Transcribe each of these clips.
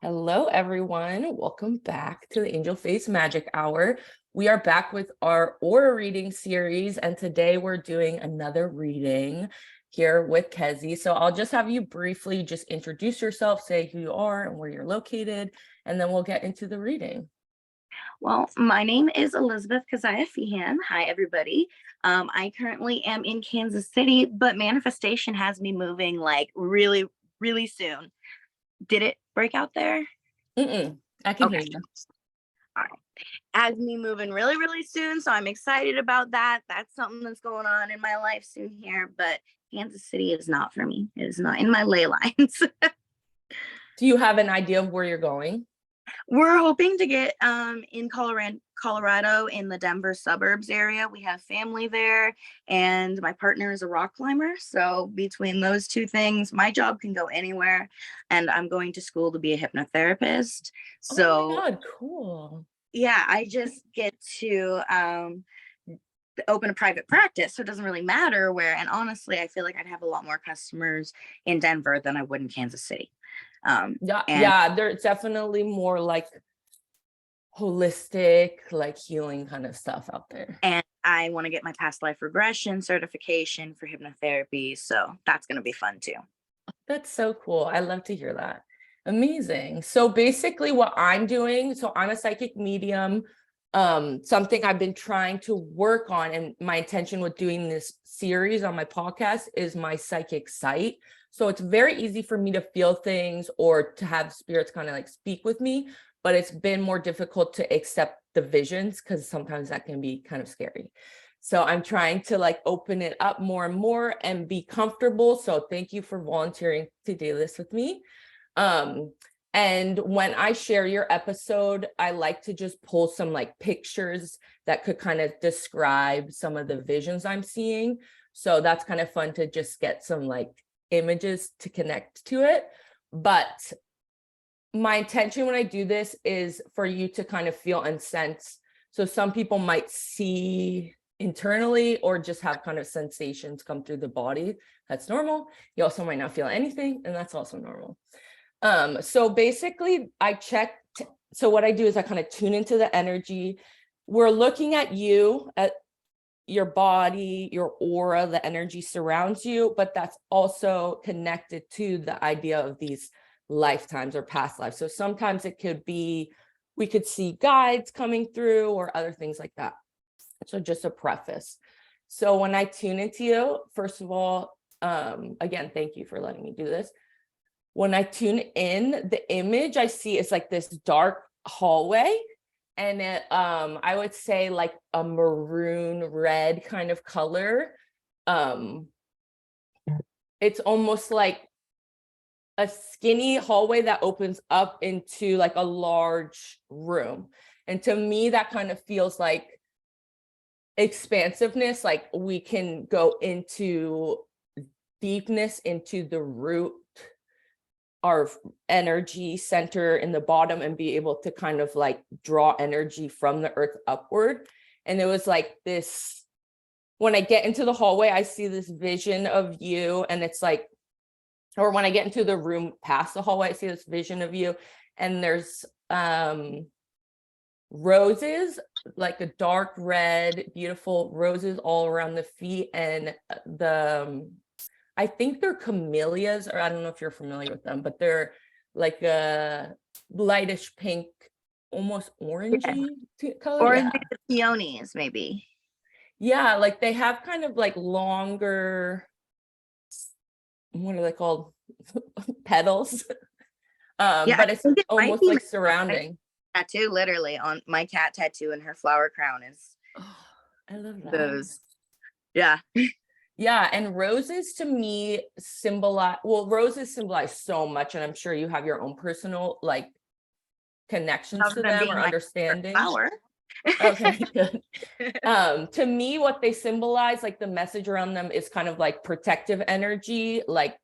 Hello, everyone. Welcome back to the Angel Face Magic Hour. We are back with our aura reading series, and today we're doing another reading here with Kezie. So I'll just have you briefly just introduce yourself, say who you are and where you're located, and then we'll get into the reading. Well, my name is Elizabeth Kezie Feehan. Hi, everybody. I currently am in Kansas City, but manifestation has me moving like really, really soon. Did it break out there? I can hear Okay. you. All right. Has me moving really, really soon. So I'm excited about that. That's something that's going on in my life soon here. But Kansas City is not for me. It is not in my ley lines. Do you have an idea of where you're going? We're hoping to get in Colorado in the Denver suburbs area. We have family there, and my partner is a rock climber. So between those two things, my job can go anywhere, and I'm going to school to be a hypnotherapist. Oh my So God, cool. yeah, I just get to open a private practice, so it doesn't really matter where. And honestly, I feel like I'd have a lot more customers in Denver than I would in Kansas City. And Yeah, there's definitely more like holistic, like healing kind of stuff out there. and I want to get my past life regression certification for hypnotherapy. So that's going to be fun too. That's so cool. I love to hear that. Amazing. So basically what I'm doing, so I'm a psychic medium, something I've been trying to work on, and my intention with doing this series on my podcast is my psychic sight. So it's very easy for me to feel things or to have spirits kind of like speak with me, but it's been more difficult to accept the visions because sometimes that can be kind of scary. So I'm trying to like open it up more and more and be comfortable. So thank you for volunteering to do this with me. And when I share your episode, I like to just pull some like pictures that could kind of describe some of the visions I'm seeing. So that's kind of fun to just get some like images to connect to it. But my intention when I do this is for you to kind of feel and sense. So some people might see internally or just have kind of sensations come through the body. That's normal. You also might not feel anything, and that's also normal. So basically I checked. So what I do is I kind of tune into the energy. We're looking at you, at your body, your aura, the energy surrounds you, but that's also connected to the idea of these lifetimes or past lives. So sometimes it could be, we could see guides coming through or other things like that. So just a preface. So when I tune into you, first of all, again, thank you for letting me do this. When I tune in, the image I see is like this dark hallway, and it, I would say like a maroon red kind of color. It's almost like a skinny hallway that opens up into like a large room. And to me, that kind of feels like expansiveness, like we can go into deepness, into the root, our energy center in the bottom, and be able to kind of like draw energy from the earth upward. And it was like this, when I get into the hallway, I see this vision of you, and it's like, or when I get into the room past the hallway, I see this vision of you, and there's roses, like a dark red, beautiful roses all around the feet, and I think they're camellias, or I don't know if you're familiar with them, but they're like a lightish pink, almost Yeah. orangey color. Or Yeah. the peonies, maybe. Yeah, like they have kind of like longer, what are they called? Petals. Yeah, I But it's think it might almost be like my surrounding. tattoo, literally on my cat tattoo, and her flower crown is Oh, I love that. those. Yeah. Yeah, and roses to me symbolize, well, roses symbolize so much, and I'm sure you have your own personal like connections Other to than them being or my favorite understanding. flower. Okay, good. To me, what they symbolize, like the message around them is kind of like protective energy, like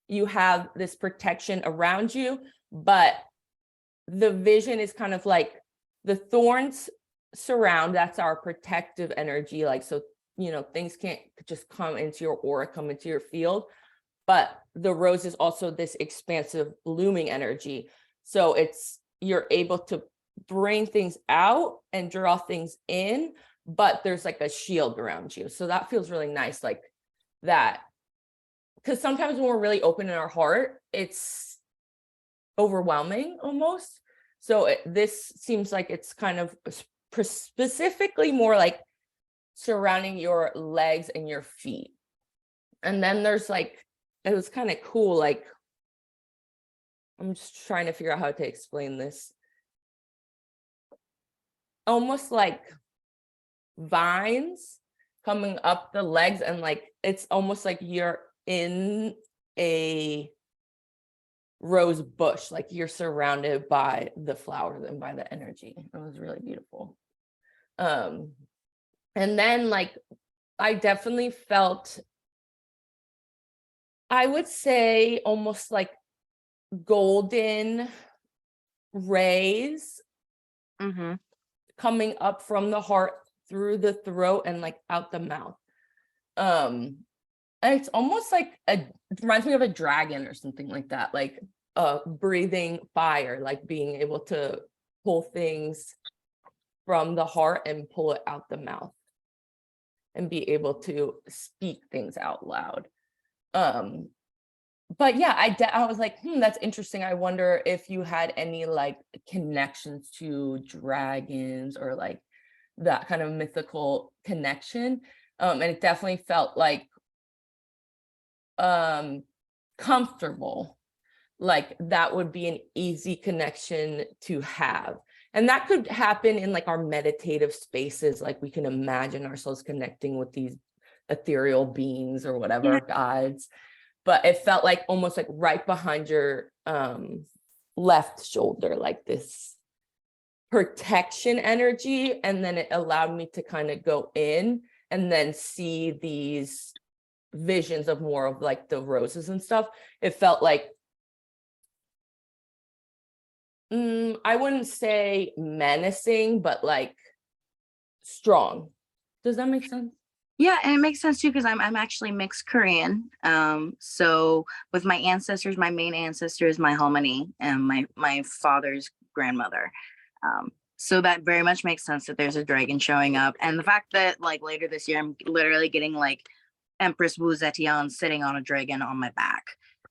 you have this protection around you, but the vision is kind of like the thorns surround, that's our protective energy, like, so things can't just come into your aura, come into your field. But the rose is also this expansive blooming energy. So you're able to bring things out and draw things in, but there's like a shield around you. So that feels really nice, like that. Because sometimes when we're really open in our heart, it's overwhelming almost. So this seems like it's kind of specifically more like surrounding your legs and your feet. And then there's like, it was kind of cool. Like, I'm just trying to figure out how to explain this. Almost like vines coming up the legs, and like, it's almost like you're in a rose bush, like you're surrounded by the flowers and by the energy. It was really beautiful. And then like, I definitely felt, I would say almost like golden rays coming up from the heart through the throat and like out the mouth. And it's almost like it reminds me of a dragon or something like that, like breathing fire, like being able to pull things from the heart and pull it out the mouth and be able to speak things out loud. But yeah, I was like, that's interesting. I wonder if you had any like connections to dragons or like that kind of mythical connection. And it definitely felt like comfortable, like that would be an easy connection to have. And that could happen in like our meditative spaces, like we can imagine ourselves connecting with these ethereal beings or whatever, guides. But it felt like almost like right behind your left shoulder, like this protection energy. And then it allowed me to kind of go in and then see these visions of more of like the roses and stuff. It felt like, I wouldn't say menacing, but like strong. Does that make sense? Yeah, and it makes sense too because I'm actually mixed Korean. So with my ancestors, my main ancestor is my halmoni and my father's grandmother. So that very much makes sense that there's a dragon showing up, and the fact that like later this year I'm literally getting like Empress Wu Zetian sitting on a dragon on my back.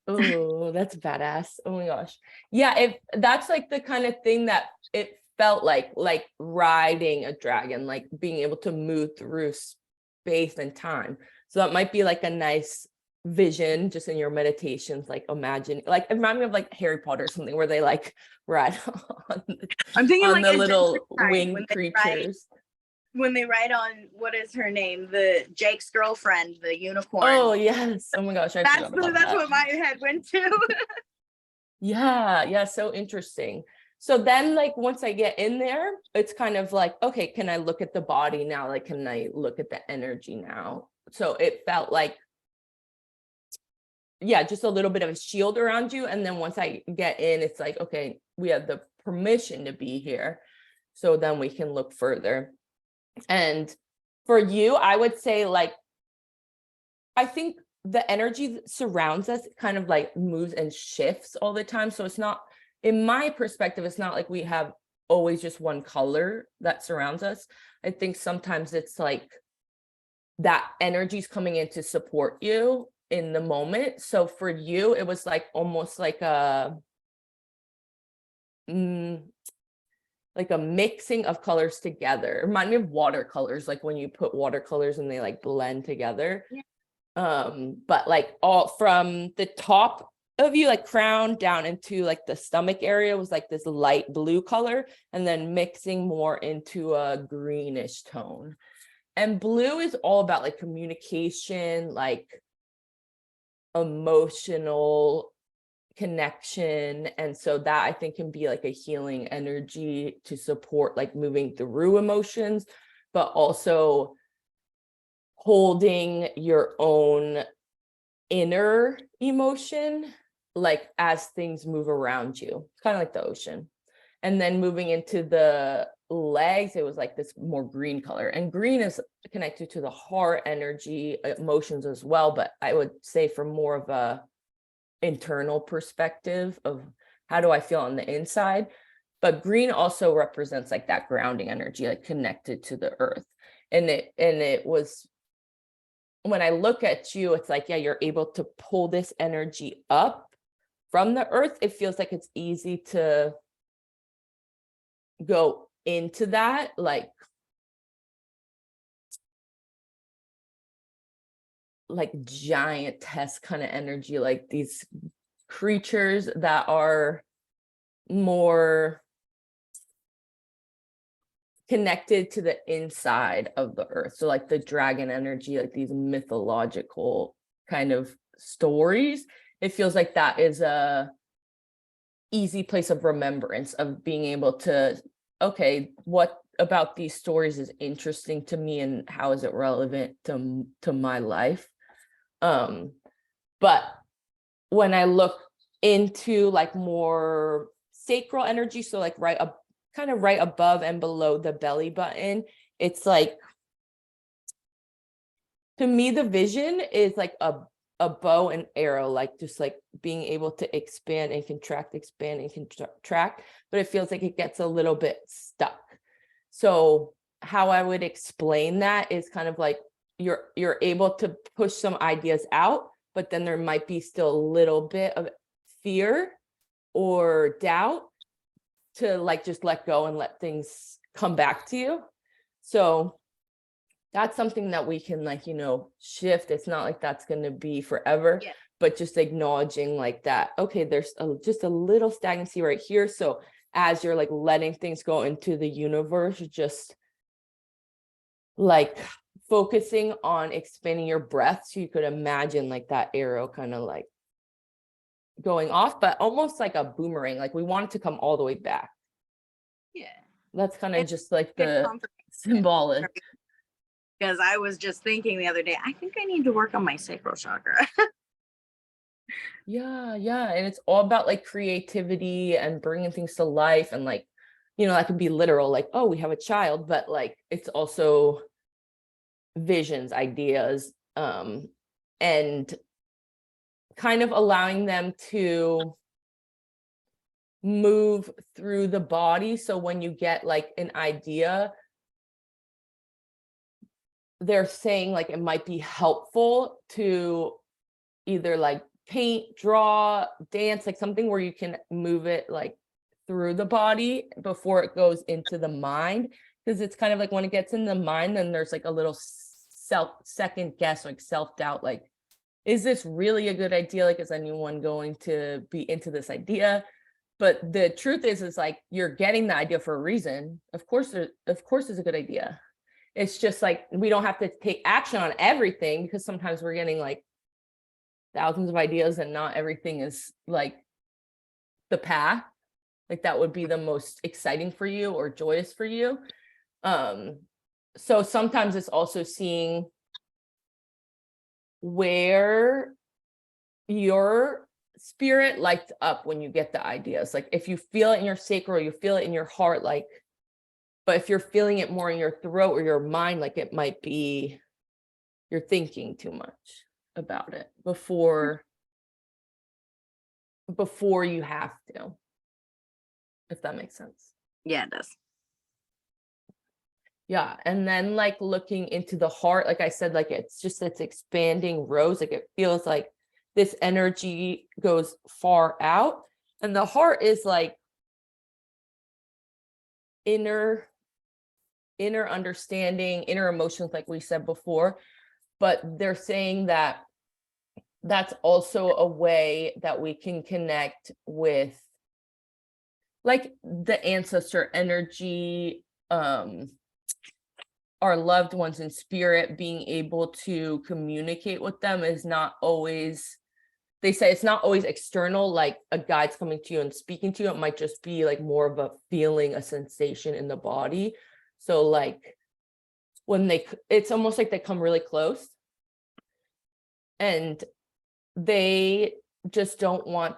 Oh, that's badass. Oh my gosh. Yeah, if that's like the kind of thing that it felt like riding a dragon, like being able to move through space and time. So that might be like a nice vision just in your meditations, like imagine, like it reminded me of like Harry Potter or something where they like ride on I'm thinking on like the Adventure little Time, winged creatures. when they ride on, what is her name, the Jake's girlfriend, the unicorn. Oh yes. Oh my gosh, I forgot about That's that. what my head went to. Yeah, so interesting. So then like once I get in there, it's kind of like, okay, can I look at the body now? Like, can I look at the energy now? So it felt like, yeah, just a little bit of a shield around you. And then once I get in, it's like, okay, we have the permission to be here. So then we can look further. And for you, I would say like, I think the energy that surrounds us kind of like moves and shifts all the time. So it's not, in my perspective, it's not like we have always just one color that surrounds us. I think sometimes it's like that energy is coming in to support you in the moment. So for you, it was like almost like a mixing of colors together. It reminded me of watercolors, like when you put watercolors and they like blend together. Yeah. But like all from the top of you, like crown down into like the stomach area was like this light blue color, and then mixing more into a greenish tone. And blue is all about like communication, like emotional connection. And so that I think can be like a healing energy to support like moving through emotions, but also holding your own inner emotion, like as things move around you. It's kind of like the ocean. And then moving into the legs, it was like this more green color, and green is connected to the heart energy, emotions as well. But I would say from more of a internal perspective of how do I feel on the inside? But green also represents like that grounding energy, like connected to the earth. And it was, when I look at you, it's like, yeah, you're able to pull this energy up from the earth. It feels like it's easy to go into that, like giantess kind of energy, like these creatures that are more connected to the inside of the earth. So like the dragon energy, like these mythological kind of stories. It feels like that is a easy place of remembrance, of being able to, okay, what about these stories is interesting to me and how is it relevant to my life? But when I look into like more sacral energy, so like kind of right above and below the belly button, it's like, to me, the vision is like a bow and arrow, like just like being able to expand and contract, but it feels like it gets a little bit stuck. So how I would explain that is kind of like you're able to push some ideas out, but then there might be still a little bit of fear or doubt to like just let go and let things come back to you. So that's something that we can like, shift. It's not like that's going to be forever, but just acknowledging like that, okay, there's just a little stagnancy right here. So as you're like letting things go into the universe, just like focusing on expanding your breath. So you could imagine like that arrow kind of like going off, but almost like a boomerang. Like we want it to come all the way back. Yeah. That's kind of just like the symbolic. Because I was just thinking the other day, I think I need to work on my sacral chakra. Yeah. And it's all about like creativity and bringing things to life. And like, that can be literal, like, oh, we have a child, but like, it's also visions, ideas, and kind of allowing them to move through the body. So when you get like an idea, they're saying like it might be helpful to either like paint, draw, dance, like something where you can move it like through the body before it goes into the mind. Because it's kind of like when it gets in the mind, then there's like a little second guess, like self-doubt, like, is this really a good idea? Like, is anyone going to be into this idea? But the truth is like, you're getting the idea for a reason. Of course it's a good idea. It's just like, we don't have to take action on everything, because sometimes we're getting like thousands of ideas and not everything is like the path. Like that would be the most exciting for you or joyous for you. So sometimes it's also seeing where your spirit lights up when you get the ideas. Like if you feel it in your sacral, you feel it in your heart, like, but if you're feeling it more in your throat or your mind, like it might be you're thinking too much about it before you have to, if that makes sense. Yeah, it does. Yeah. And then like looking into the heart, like I said, like it's expanding rose. Like it feels like this energy goes far out, and the heart is like inner understanding, inner emotions, like we said before. But they're saying that that's also a way that we can connect with like the ancestor energy, our loved ones in spirit. Being able to communicate with them is not always, they say it's not always external, like a guide's coming to you and speaking to you. It might just be like more of a feeling, a sensation in the body. So like when it's almost like they come really close and they just don't want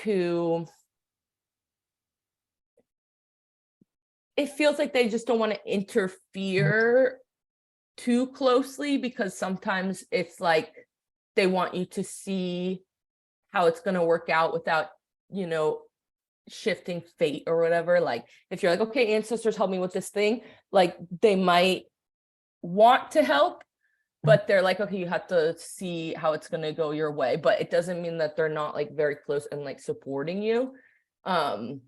to, it feels like they just don't want to interfere too closely, because sometimes it's like they want you to see how it's going to work out without, shifting fate or whatever. Like if you're like, okay, ancestors help me with this thing, like they might want to help, but they're like, okay, you have to see how it's going to go your way, but it doesn't mean that they're not like very close and like supporting you. And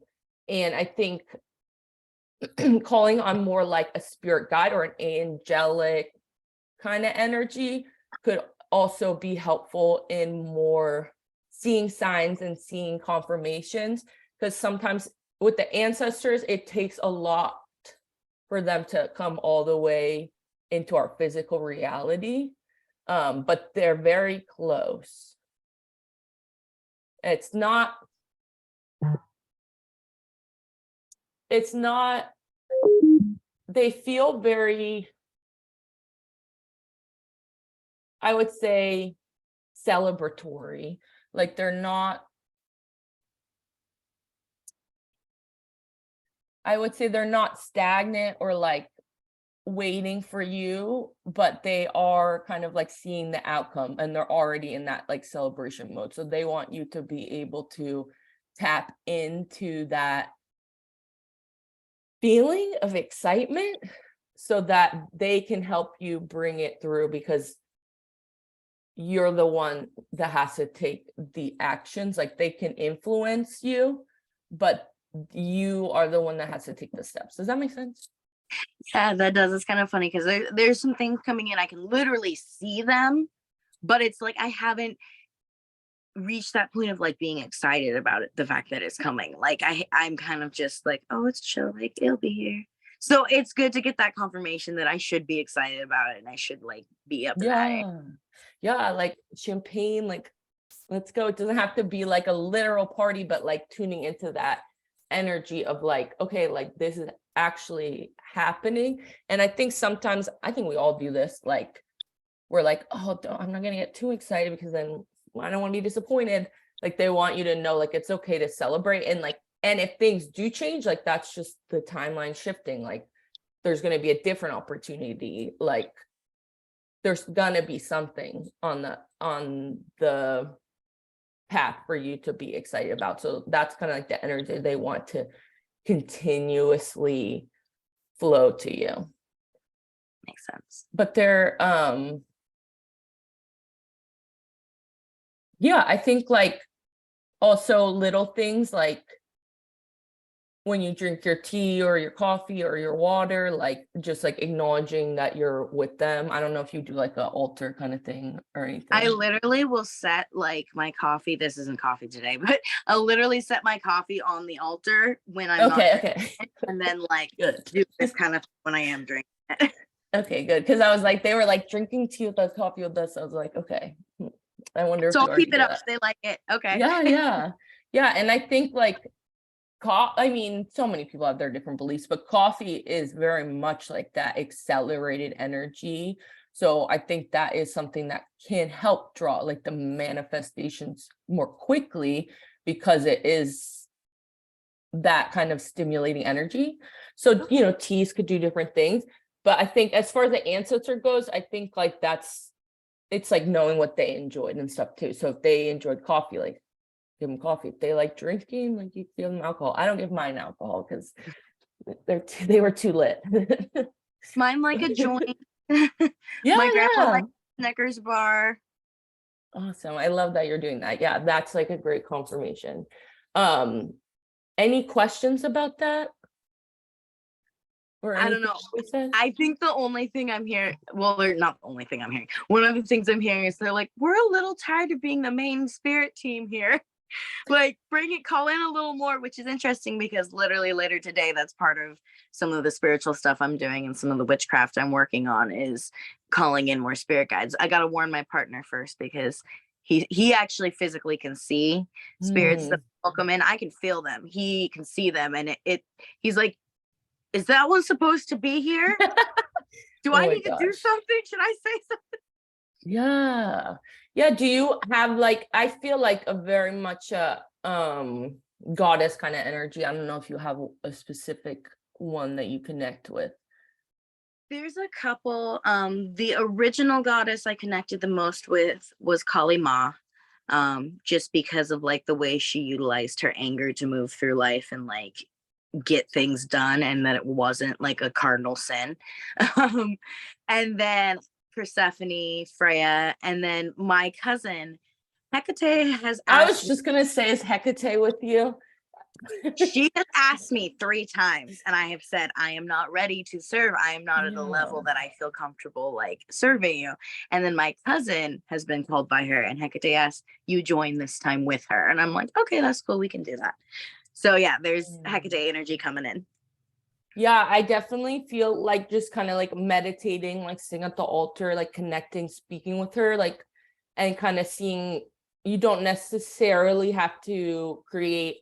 I think calling on more like a spirit guide or an angelic kind of energy could also be helpful in more seeing signs and seeing confirmations, because sometimes with the ancestors, it takes a lot for them to come all the way into our physical reality, but they're very close. It's not, they feel very, I would say, celebratory. Like they're not, I would say they're not stagnant or like waiting for you, but they are kind of like seeing the outcome and they're already in that like celebration mode. So they want you to be able to tap into that feeling of excitement so that they can help you bring it through, because you're the one that has to take the actions. Like they can influence you, but you are the one that has to take the steps. Does that make sense? Yeah, that does. It's kind of funny because there's some things coming in. I can literally see them, but it's like I haven't reached that point of like being excited about it, the fact that it's coming. Like I'm kind of just like, oh, it's chill, like it'll be here. So it's good to get that confirmation that I should be excited about it and I should like be up for that. Yeah, like champagne, like let's go. It doesn't have to be like a literal party, but like tuning into that energy of like, okay, like this is actually happening. And I think sometimes, I think we all do this, like we're like, oh, I'm not gonna get too excited because then I don't want to be disappointed. Like they want you to know like it's okay to celebrate, and like, and if things do change, like that's just the timeline shifting. Like there's going to be a different opportunity. Like there's gonna be something on the path for you to be excited about. So that's kind of like the energy they want to continuously flow to you. Makes sense. But they're yeah, I think like also little things like when you drink your tea or your coffee or your water, like just like acknowledging that you're with them. I don't know if you do like an altar kind of thing or anything. I literally will set like my coffee. This isn't coffee today, but I'll literally set my coffee on the altar when I'm not okay. and then like Good. do this kind of when I am drinking it. Okay, good. Because I was like, they were like drinking tea with us, coffee with us. I was like, okay, I wonder if So you I'll already keep it do up that. if they like it. Okay. Yeah. And I think like I mean, so many people have their different beliefs, but coffee is very much like that accelerated energy. So I think that is something that can help draw like the manifestations more quickly, because it is that kind of stimulating energy. So, you know, teas could do different things. But I think as far as the ancestor goes, I think like it's like knowing what they enjoyed and stuff too. So if they enjoyed coffee, like give them coffee. If they like drinking, like you give them alcohol. I don't give mine alcohol because they were too lit. Mine like a joint. Yeah, My grandpa yeah. like Snickers bar. Awesome. I love that you're doing that. Yeah, that's like a great confirmation. Any questions about that? Or I don't know. we said? I think the only thing I'm hearing, well, they're not the only thing I'm hearing. One of the things I'm hearing is they're like, we're a little tired of being the main spirit team here. Like, call in a little more, which is interesting because literally later today, that's part of some of the spiritual stuff I'm doing and some of the witchcraft I'm working on is calling in more spirit guides. I got to warn my partner first because he actually physically can see spirits that welcome in. I can feel them. He can see them. And he's like, is that one supposed to be here? Do I need to do something? Should I say something? Yeah. Do you have like, I feel like a very much goddess kind of energy. I don't know if you have a specific one that you connect with. There's a couple. The original goddess I connected the most with was Kali Ma. just because of like the way she utilized her anger to move through life and like get things done, and that it wasn't like a cardinal sin. um, and then Persephone, Freya, and then my cousin Hecate has I was asked just gonna say, is Hecate with you? she has asked me 3 times, and I have said, I am not ready to serve. I am not at a level Yeah. that I feel comfortable like serving you. And then my cousin has been called by her, and Hecate asked, you join this time with her. And I'm like, okay, that's cool. We can do that. So yeah, there's Hecate energy coming in. Yeah, I definitely feel like just kind of like meditating, like sitting at the altar, like connecting, speaking with her, like, and kind of seeing, you don't necessarily have to create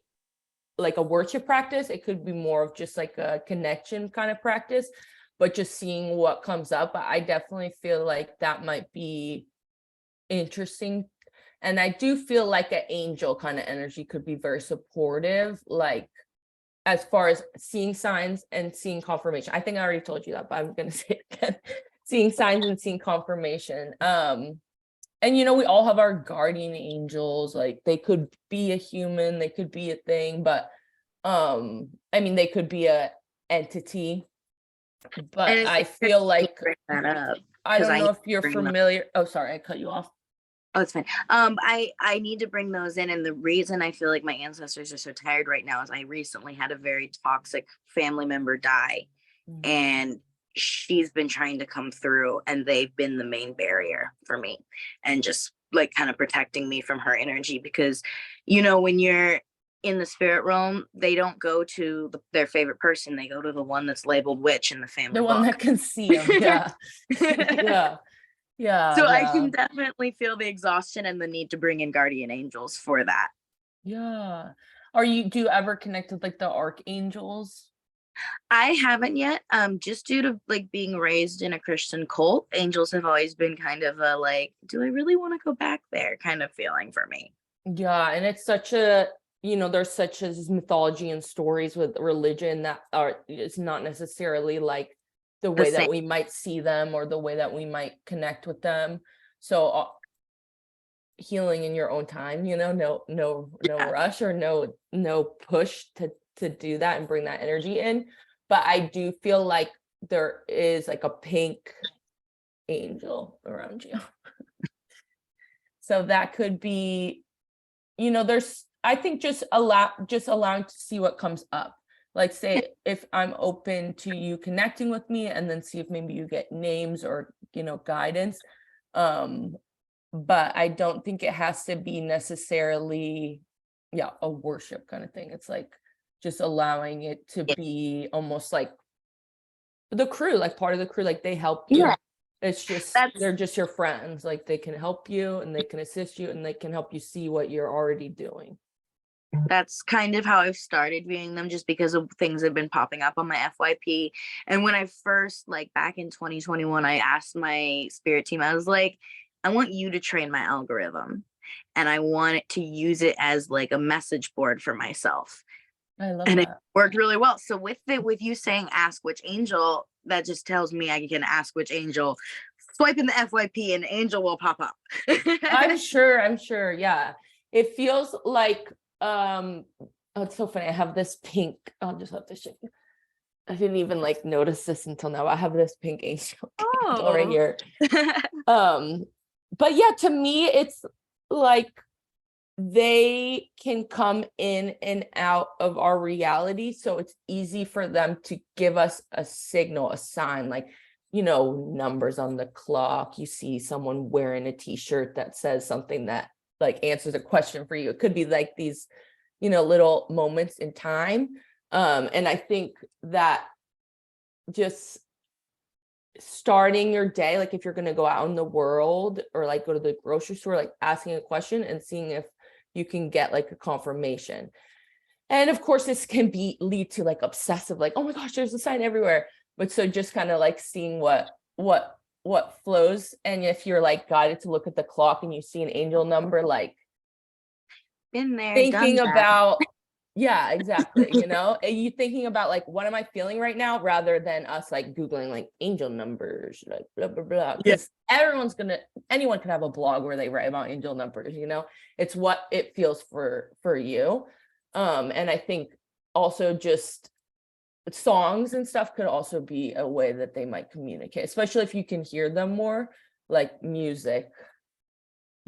like a worship practice. It could be more of just like a connection kind of practice, but just seeing what comes up. I definitely feel like that might be interesting. And I do feel like an angel kind of energy could be very supportive, like as far as seeing signs and seeing confirmation. I think I already told you that, but I'm going to say it again. Seeing signs and seeing confirmation. And we all have our guardian angels. Like they could be a human, they could be a thing, but I mean they could be a entity. But And I it's feel like, bring that up I because don't I know need if to you're bring them. familiar. Oh, sorry, I cut you off. Oh, it's fine. I need to bring those in, and the reason I feel like my ancestors are so tired right now is I recently had a very toxic family member die, and she's been trying to come through, and they've been the main barrier for me, and just like kind of protecting me from her energy. Because when you're in the spirit realm, they don't go to their favorite person, they go to the one that's labeled witch in the family The one book. that can see them. Yeah. Yeah. Yeah. So I Yeah. can definitely feel the exhaustion and the need to bring in guardian angels for that. Yeah. Do you ever connect with like the archangels? I haven't yet. Just due to like being raised in a Christian cult, angels have always been kind of a like, do I really want to go back there kind of feeling for me. Yeah, and it's such a, there's such as mythology and stories with religion that it's not necessarily like the The way same. that we might see them or the way that we might connect with them. So healing in your own time, no Yeah, rush or no push to do that and bring that energy in. But I do feel like there is like a pink angel around you. So that could be, there's, I think just allowing to see what comes up. Like say if I'm open to you connecting with me, and then see if maybe you get names or guidance. But I don't think it has to be necessarily a worship kind of thing. It's like just allowing it to yeah, be almost like the crew, like part of the crew, like they help yeah. you. It's just That's they're just your friends, like they can help you and they can assist you and they can help you see what you're already doing. that's kind of how I've started viewing them, just because of things have been popping up on my FYP. And when I first, like back in 2021, I asked my spirit team, I was like, I want you to train my algorithm, and I want it to use it as like a message board for myself. I love And it that. worked really well. So with you saying ask which angel, that just tells me I can ask which angel. Swipe in the FYP and angel will pop up. I'm sure. Yeah. It feels like oh, it's so funny. I have this pink, I'll just have to show you. I didn't even like notice this until now. I have this pink angel candle right Oh. here. But yeah, to me, it's like they can come in and out of our reality. So it's easy for them to give us a signal, a sign, like, numbers on the clock. You see someone wearing a t-shirt that says something that like answers a question for you. It could be like these, little moments in time. And I think that just starting your day, like if you're going to go out in the world or like go to the grocery store, like asking a question and seeing if you can get like a confirmation. And of course this can lead to like obsessive, like, oh my gosh, there's a sign everywhere. But so just kind of like seeing what flows. And if you're like guided to look at the clock and you see an angel number, like Been there, done thinking that. about Yeah, exactly. You know, are you thinking about like, what am I feeling right now, rather than us like Googling like angel numbers, like blah, blah, blah. Yeah. Because anyone can have a blog where they write about angel numbers, you know, it's what it feels for you. And I think also just songs and stuff could also be a way that they might communicate, especially if you can hear them more, like music.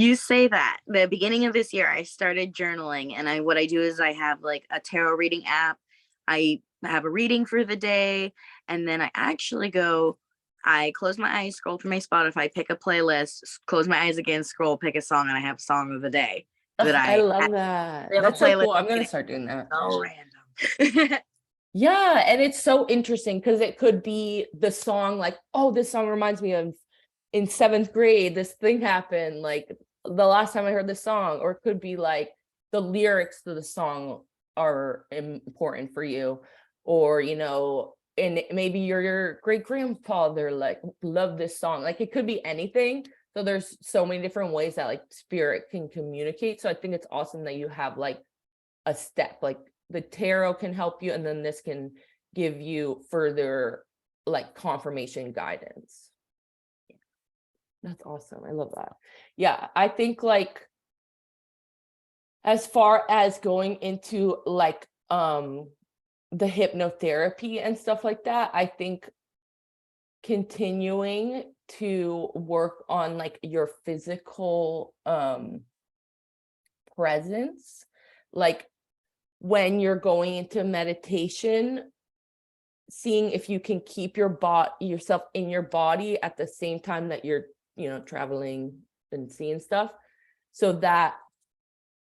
You say that. The beginning of this year, I started journaling, and what I do is I have like a tarot reading app. I have a reading for the day, and then I close my eyes, scroll through my Spotify, pick a playlist, close my eyes again, scroll, pick a song, and I have a song of the day that Ugh, I I love that. have a That's so playlist. cool. I'm gonna start doing that. So random. Yeah, and it's so interesting because it could be the song, like, oh, this song reminds me of in 7th grade, this thing happened, like the last time I heard this song, or it could be like the lyrics to the song are important for you, or you know, and maybe your great grandfather like loved this song. Like it could be anything. So there's so many different ways that like spirit can communicate. So I think it's awesome that you have like a step, like the tarot can help you, and then this can give you further like confirmation guidance. That's awesome. I love that. Yeah, I think like as far as going into like the hypnotherapy and stuff like that, I think continuing to work on like your physical presence, like when you're going into meditation, seeing if you can keep yourself in your body at the same time that you're, you know, traveling and seeing stuff, so that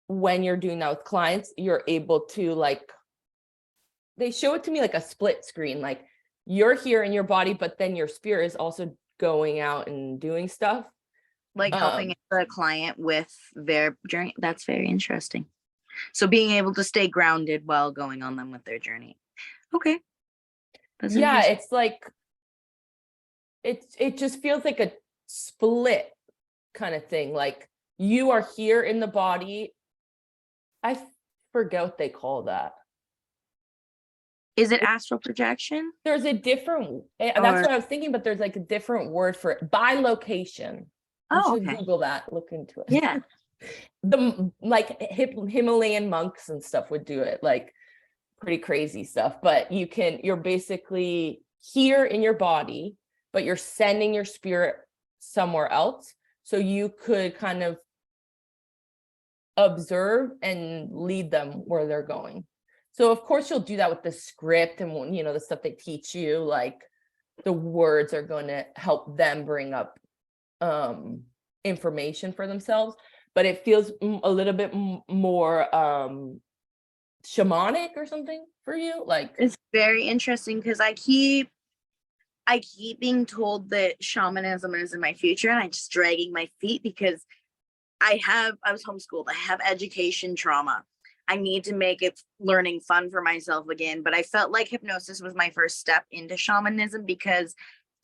when you're doing that with clients, you're able to like, they show it to me like a split screen, like you're here in your body, but then your spirit is also going out and doing stuff. Like helping the client with their journey. That's very interesting. So being able to stay grounded while going on them with their journey. Okay. That's Yeah, it's like it just feels like a split kind of thing. Like you are here in the body. I forget what they call that. Is it astral projection? There's a different, that's what I was thinking, but there's like a different word for it. Bilocation. You should Okay. Google that, look into it. Yeah. The like Himalayan monks and stuff would do it, like pretty crazy stuff. But you're basically here in your body, but you're sending your spirit somewhere else. So you could kind of observe and lead them where they're going. So of course you'll do that with the script and, you know, the stuff they teach you, like the words are going to help them bring up information for themselves, but it feels a little bit more shamanic or something for you. Like It's very interesting because I keep being told that shamanism is in my future, and I'm just dragging my feet because I was homeschooled. I have education trauma. I need to make it learning fun for myself again. But I felt like hypnosis was my first step into shamanism because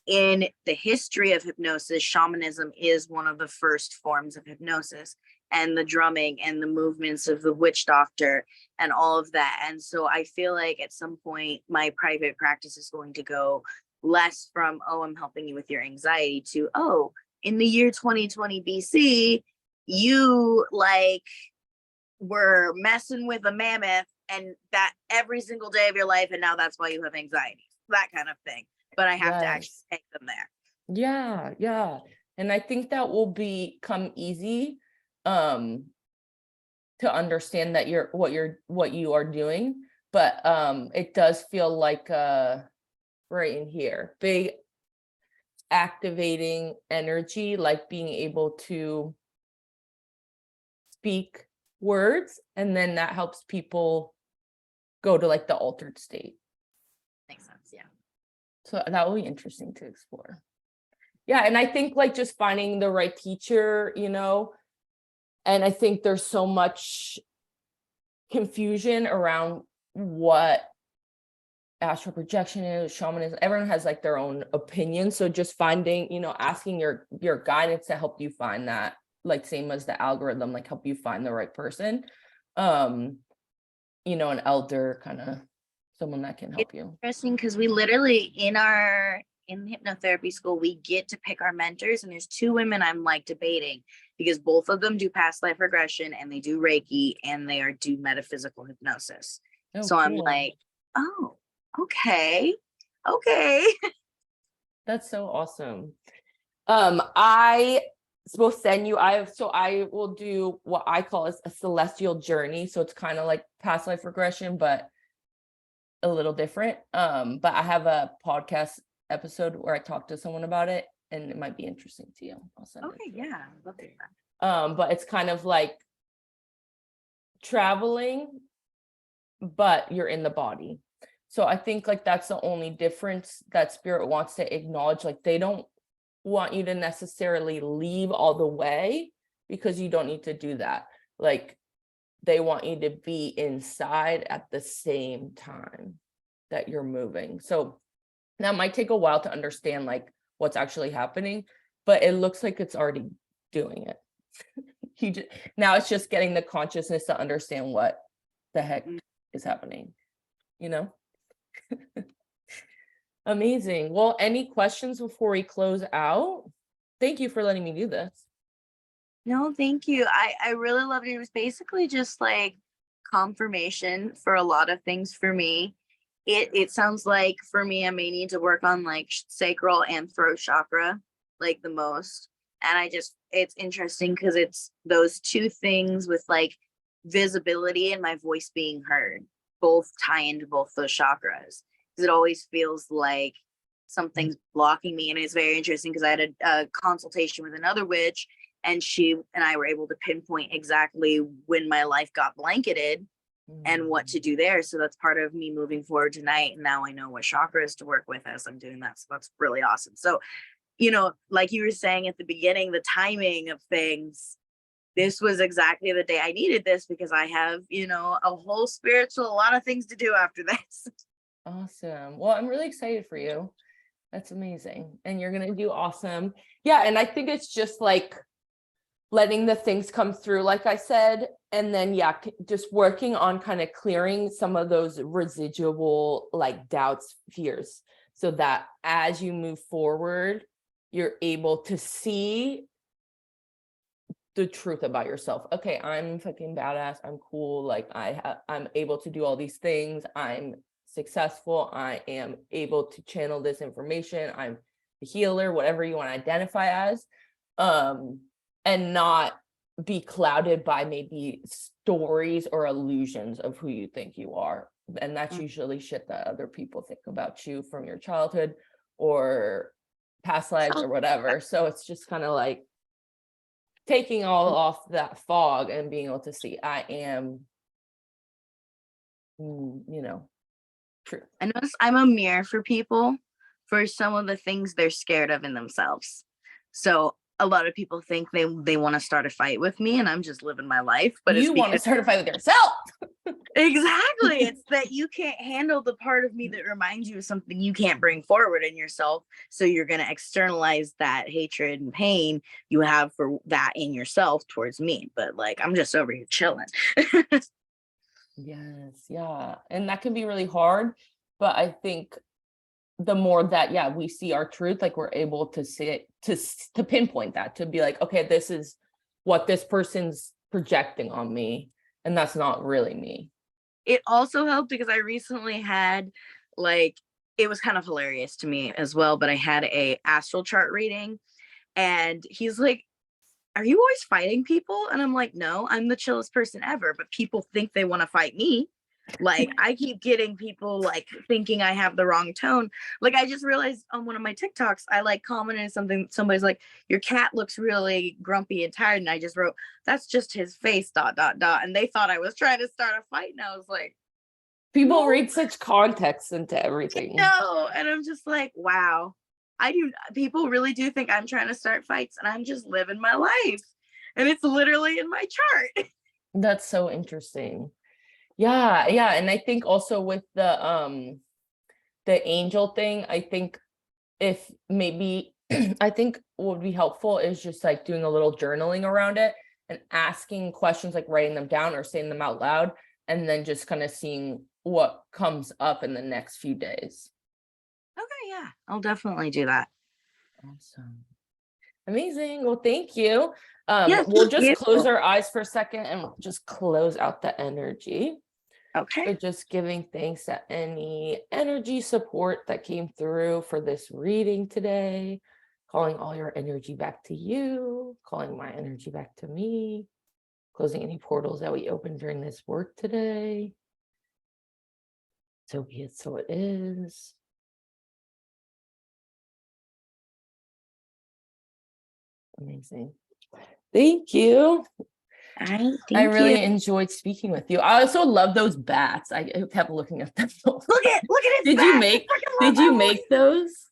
in the history of hypnosis, shamanism is one of the first forms of hypnosis, and the drumming and the movements of the witch doctor and all of that. And so I feel like at some point my private practice is going to go less from, oh, I'm helping you with your anxiety, to, oh, in the year 2020 BC, you like were messing with a mammoth, and that every single day of your life, and now that's why you have anxiety, that kind of thing. But I have to actually take them there. Yeah, and I think that will become easy to understand that what you are doing, but it does feel like right in here, big activating energy, like being able to speak words, and then that helps people go to like the altered state. Makes sense. Yeah. So that will be interesting to explore. Yeah, and I think like just finding the right teacher, you know, and I think there's so much confusion around what astral projection is, shamanism. Everyone has like their own opinion. So just finding, you know, asking your guidance to help you find that, like same as the algorithm, like help you find the right person. You an elder kind of someone that can help you. Interesting, because we literally in hypnotherapy school, we get to pick our mentors, and there's two women I'm like debating because both of them do past life regression and they do Reiki and they do metaphysical hypnosis. Oh, so I'm cool. like, oh, okay. That's so awesome. I will send you, I will do what I call a celestial journey. So it's kind of like past life regression, but a little different. But I have a podcast episode where I talk to someone about it, and it might be interesting to you. I'll send it. Okay, yeah, I'd love to hear that. But it's kind of like traveling, but you're in the body. So I think like that's the only difference that spirit wants to acknowledge. Like they don't want you to necessarily leave all the way, because you don't need to do that. Like they want you to be inside at the same time that you're moving. So that might take a while to understand like what's actually happening, but it looks like it's already doing it. Now it's just getting the consciousness to understand what the heck is happening, Amazing. Well, any questions before we close out? Thank you for letting me do this. No, thank you. I really loved it. It was basically just like confirmation for a lot of things for me. It sounds like for me, I may need to work on like sacral and throat chakra, like the most. And it's interesting because it's those two things with like visibility and my voice being heard, both tie into both those chakras. Because it always feels like something's blocking me. And it's very interesting because I had a consultation with another witch, and she and I were able to pinpoint exactly when my life got blanketed and what to do there. So that's part of me moving forward tonight. And now I know what chakras to work with as I'm doing that. So that's really awesome. So, like you were saying at the beginning, the timing of things, this was exactly the day I needed this, because I have, a whole a lot of things to do after this. Awesome. Well, I'm really excited for you. That's amazing. And you're going to do awesome. Yeah. And I think it's just like letting the things come through, like I said, and then, just working on kind of clearing some of those residual like doubts, fears, so that as you move forward, you're able to see the truth about yourself. Okay, I'm fucking badass. I'm cool. Like I'm able to do all these things. I'm successful. I am able to channel this information. I'm the healer, whatever you want to identify as. And not be clouded by maybe stories or illusions of who you think you are. And that's usually shit that other people think about you from your childhood or past lives or whatever. So it's just kind of like taking all off that fog and being able to see I am, true. I notice I'm a mirror for people for some of the things they're scared of in themselves. So a lot of people think they want to start a fight with me, and I'm just living my life. But you want to start a fight with yourself. Exactly. It's that you can't handle the part of me that reminds you of something you can't bring forward in yourself. So you're going to externalize that hatred and pain you have for that in yourself towards me. But like, I'm just over here chilling. Yes. Yeah. And that can be really hard. But I think the more that, we see our truth, like we're able to see it, to pinpoint that, to be like, okay, this is what this person's projecting on me. And that's not really me. It also helped because I recently had it was kind of hilarious to me as well, but I had a astral chart reading, and he's like, are you always fighting people? And I'm like, no, I'm the chillest person ever, but people think they want to fight me. Like I keep getting people like thinking I have the wrong tone. Like I just realized on one of my TikToks, I like commented something. Somebody's like, your cat looks really grumpy and tired. And I just wrote, that's just his face, ... And they thought I was trying to start a fight. And I was like, people read such context into everything. No. And I'm just like, wow, people really do think I'm trying to start fights, and I'm just living my life. And it's literally in my chart. That's so interesting. Yeah. And I think also with the angel thing, I think if maybe I think what would be helpful is just like doing a little journaling around it and asking questions, like writing them down or saying them out loud, and then just kind of seeing what comes up in the next few days. Okay, yeah, I'll definitely do that. Awesome. Amazing. Well, thank you. Yeah, We'll thank just you. close our eyes for a second and just close out the energy. Okay. So just giving thanks to any energy support that came through for this reading today, calling all your energy back to you, calling my energy back to me, closing any portals that we opened during this work today. So be it, so it is. Amazing. Thank you. All right, I thank really you. enjoyed speaking with you. I also love those bats. I kept looking at them. Look at his Did back. you I make freaking love did you that one. make those?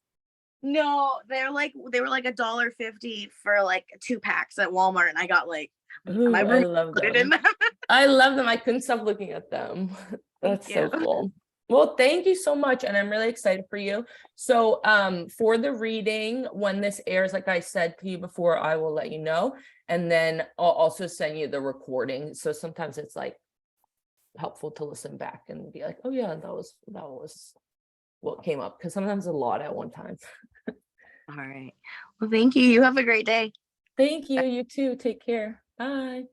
No, they were like $1.50 for like 2 packs at Walmart, and I got like Ooh, my I room love put it in them. them. I love them. I couldn't stop looking at them. Thank That's so you. cool. Well, thank you so much. And I'm really excited for you. So for the reading, when this airs, like I said to you before, I will let you know. And then I'll also send you the recording. So sometimes it's like helpful to listen back and be like, oh yeah, that was what came up. Because sometimes a lot at one time. All right. Well, thank you. You have a great day. Thank you. You too. Take care. Bye.